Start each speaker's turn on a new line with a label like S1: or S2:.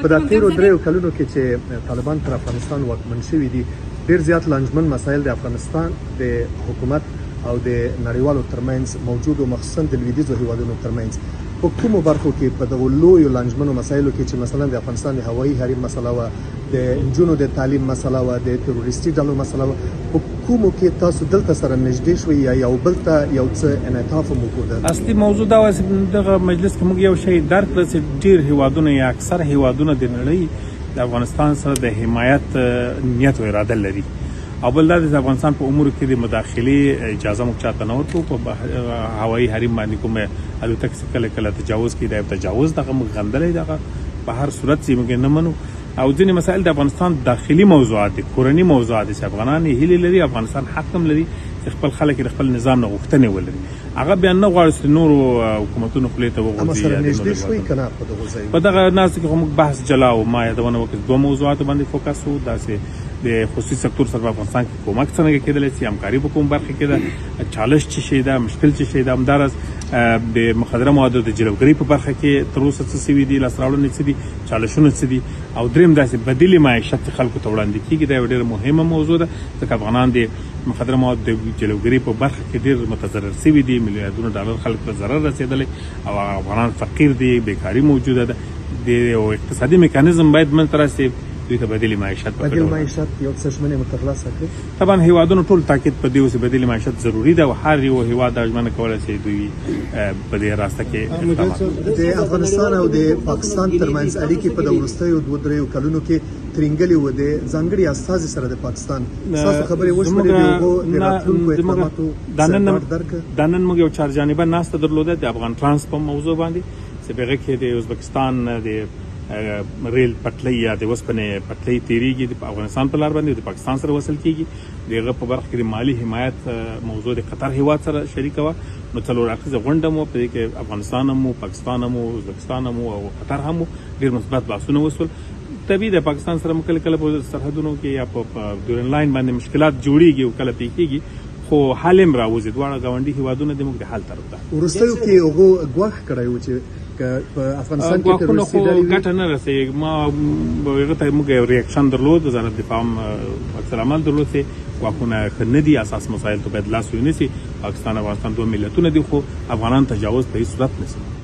S1: په د تیرو دریو کلونو کې چې طالبان پر افغانستان واکمن شوي دي ډېر زیات لانجمن مسایل د افغانستان د حکومت او د نړیوالو ترمنځ موجود او مخصوصا د لویدیځو هیوادونو ترمنځ په کومو برخو کې په دغو لویو لانجمنو مسایلو کې چې مثلا د افغانستان د هوایي حریم مسله وه د نجونو د تعلیم مسله وه د تروریستي ډلو مسله وه په کومو کې تاسو دلته سره نږدې شوي یا یو بل ته یو څه انعطاف هم وکړو؟
S2: اصلي موضوع دا وه چې دغه مجلس کې موږ یو شی درک کړه چې ډېر هیوادونه یا اکثر هیوادونه د نړۍ د افغانستان سره د حمایت نیت او اراده لري او بل دا د افغانستان په امورو کې د مداخلې اجازه موږ چاته نه ورکوو په هوایي حریم باندې کومه الوتکې چې کله کله تجاوز کوي دا یو تجاوز دغه موږ غندلی دغه په هر صورت چې موږ نه منو او ځینې مسایل د افغانستان داخلي موضوعات دي کورني موضوعات دي چې افغانان یې هیلې لري افغانستان حق هم لري چې خپل خلک د خپل نظام نه غوښتنې ولري هغه بیا نه غواړي چې نورو حکومتونو خولې ته
S1: وغورځي
S2: په دغه ناستو کې خو موږ بحث جلا و ما یادونه وکړه دوه موضوعاتو باندې فوکس و داسې د خصوصي سکتور سره په افغانستان کې کومک څنګه کېدلی شي همکاري په کوم برخه کې ده چالش څه شی ده مشکل څه شی ده همداراز د مخدره موادو د جلوګرۍ په برخه کې تر اوسه څه سوي دي لاسته راوړنې څه دي چالشونه څه دي او دریم داسې بدیلې معیشت خلکو ته وړاندې کېږي دا یوه ډېره مهمه موضوع ده ځکه افغانان د مخدره موادو د جلوګرۍ په برخه کې ډېر متضرر سوي دي میلیاردونو ډالر خلکو ته ضرر رسېدلی او افغانان فقیر دي بیکاري موجوده ده د یو اقتصادي میکانیزم باید منځته راسي دوی ته بدیل معیشت
S1: بدیل معیشت یو څه ژمنې مترلاسه کړي
S2: طبعا هیوادونو ټول تاکید په دې و چې بدیل معیشت ضروري ده او هر یو هیواد دا ژمنه کولی شي دوی په دې راسته کې اقدامات
S1: د افغانستان او د پاکستان ترمنځ اړیکې په د وروستیو دوه دریو کلونو کې ترینګلې وه د ځانګړي استازي سره د پاکستان ستاسو خبرې وشولې د هغو د راتلونکو اقداماتو
S2: دا نن موږ یو چارجانبه ناسته درلوده د افغان ترانس په موضوع باندې چې په هغه کې د ازبکستان د ریل پټلۍ یا د اوسپنې پټلۍ تیریږي د افغانستان په لار باندې د پاکستان سره وصل کیږي د هغه په برخه کې د مالي حمایت موضوع د قطر هیواد سره شریکه وه نو څلور اړخیزه غونډه مو په دې کې افغانستان هم پاکستان هم ازبکستان هم او قطر هم ډېر مثبت بحثونه وشول طبیعي د پاکستان سره کله کله په سرحدونو کې یا په ډورن لاین باندې مشکلات جوړیږي او کله پیښیږي خو حل هم راوځي دواړه ګاونډي هیوادونه د موږ د حل طرف ده
S1: وروستیو کې هغو ګواښ کړی و چې په افغانستان کې
S2: تروریستي ډلې ګټه نه رسېږي ما هغه ته موږ یو ریاکشن درلود وزارت دفاع هم عکس العمل درلود چې ګواښونه ښه نه دي اساس مسایل ته باید لاس ونیسي پاکستان افغانستان دوه ملتونه دي خو افغانان تجاوز په هېڅ صورت نه شي